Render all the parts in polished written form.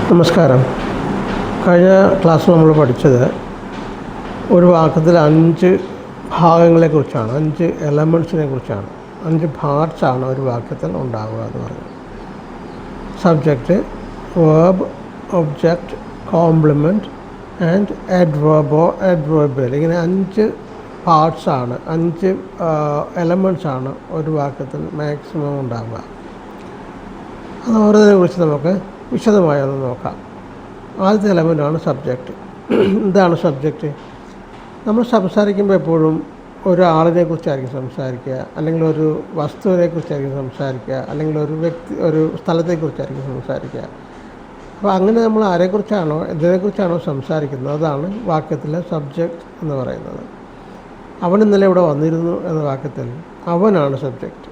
നമസ്കാരം. കഴിഞ്ഞ ക്ലാസ്സിൽ നമ്മൾ പഠിച്ചത് ഒരു വാക്യത്തിൽ 5 ഭാഗങ്ങളെക്കുറിച്ചാണ്, 5 എലമെൻറ്റ്സിനെ കുറിച്ചാണ്. 5 പാർട്സാണ് ഒരു വാക്യത്തിൽ ഉണ്ടാവുക എന്ന് പറയുന്നത്. Subject, verb, object, complement and അഡ്വേർബോ അഡ്വേർബിയൽ. ഇങ്ങനെ 5 പാർട്സാണ്, 5 എലമെൻറ്റ്സാണ് ഒരു വാക്യത്തിൽ മാക്സിമം ഉണ്ടാവുക. അത് ഓരോന്നിനെ കുറിച്ച് നമുക്ക് വിശദമായി ഒന്ന് നോക്കാം. ആദ്യത്തെ എലമെൻ്റാണ് സബ്ജക്റ്റ്. എന്താണ് സബ്ജക്റ്റ്? നമ്മൾ സംസാരിക്കുമ്പോൾ എപ്പോഴും ഒരാളിനെ കുറിച്ചായിരിക്കും സംസാരിക്കുക, അല്ലെങ്കിൽ ഒരു വസ്തുവിനെ കുറിച്ചായിരിക്കും സംസാരിക്കുക, അല്ലെങ്കിൽ ഒരു സ്ഥലത്തെക്കുറിച്ചായിരിക്കും സംസാരിക്കുക. അപ്പോൾ അങ്ങനെ നമ്മൾ ആരെക്കുറിച്ചാണോ എന്തിനെക്കുറിച്ചാണോ സംസാരിക്കുന്നത് അതാണ് വാക്യത്തിലെ സബ്ജക്റ്റ് എന്ന് പറയുന്നത്. അവൻ ഇന്നലെ ഇവിടെ വന്നിരുന്നു എന്ന വാക്യത്തിൽ അവനാണ് സബ്ജക്റ്റ്.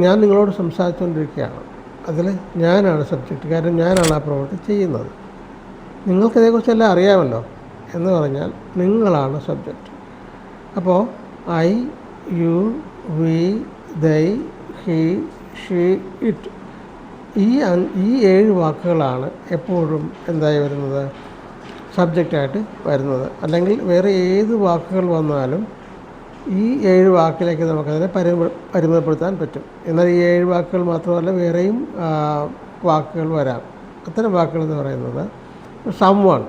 ഞാൻ നിങ്ങളോട് സംസാരിച്ചുകൊണ്ടിരിക്കുകയാണ്, അതിൽ ഞാനാണ് സബ്ജക്റ്റ്. കാരണം ഞാനാണ് ആ പ്രവൃത്തി ചെയ്യുന്നത്. നിങ്ങൾക്കിതേക്കുറിച്ചെല്ലാം അറിയാമല്ലോ എന്ന് പറഞ്ഞാൽ നിങ്ങളാണ് സബ്ജക്റ്റ്. അപ്പോൾ ഐ, യു, വി, ദൈ, ഹി, ഷീ, ഇറ്റ്, ഈ 7 വാക്കുകളാണ് എപ്പോഴും എന്തായി വരുന്നത്, സബ്ജക്റ്റായിട്ട് വരുന്നത്. അല്ലെങ്കിൽ വേറെ ഏത് വാക്കുകൾ വന്നാലും ഈ 7 വാക്കിലേക്ക് നമുക്കതിനെ പരിമിതപ്പെടുത്താൻ പറ്റും. എന്നാൽ ഈ 7 വാക്കുകൾ മാത്രമല്ല, വേറെയും വാക്കുകൾ വരാം. അത്തരം വാക്കുകൾ എന്ന് പറയുന്നത് സംവൺ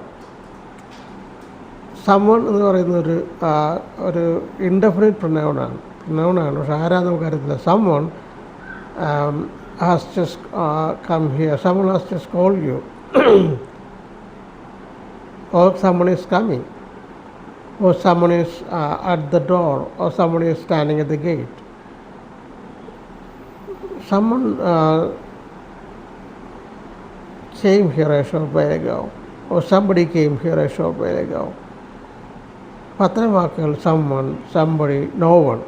എന്ന് പറയുന്ന ഒരു ഇൻഡെഫിനിറ്റ് പ്രൊനൗണാണ്. പക്ഷെ ആരാന്ന് നമുക്കറിയത്തില്ല. Someone has just come here, someone has just called you, or someone is coming, or someone is at the door, or someone is standing at the gate. Someone came here a short while ago, or somebody came here a short while ago. അത്തരം വാക്കുകൾ someone, somebody, no one.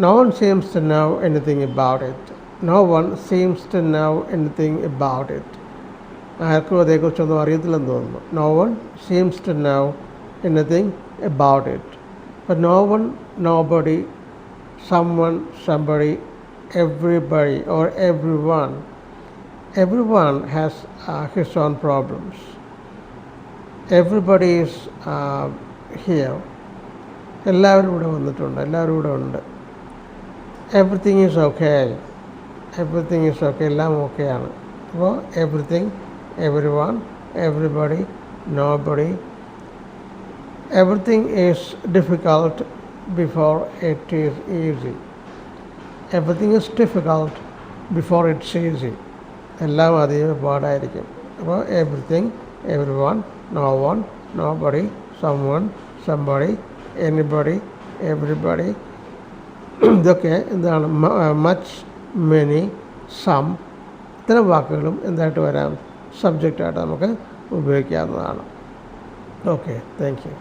No one seems to know anything about it. No one seems to know anything about it. ആർക്കും അതേക്കുറിച്ചൊന്നും അറിയത്തില്ലെന്ന് തോന്നുന്നു. No one seems to know anything about it. But no one, nobody, someone, somebody, everybody or everyone has his own problems. Everybody is here. എല്ലാവരും ഇവിടെ വന്നിട്ടുണ്ട്, എല്ലാവരും ഇവിടെ ഉണ്ട്. Everything is okay, എല്ലാം ഓക്കെയാണ്. അപ്പോൾ everything, everyone, everybody, nobody. Everything is difficult before it is easy. Everything is difficult before it's easy. എല്ലാം അധികം പാടായിരിക്കും. അപ്പോൾ everything, everyone, no one, nobody, someone, somebody, anybody, everybody. ഇതൊക്കെ എന്താണ്, മച്ച്, മെനി, സം, ഇത്തരം വാക്കുകളും എന്തായിട്ട് വരാം, സബ്ജക്റ്റായിട്ട് നമുക്ക് ഉപയോഗിക്കാവുന്നതാണ്. Okay, thank you.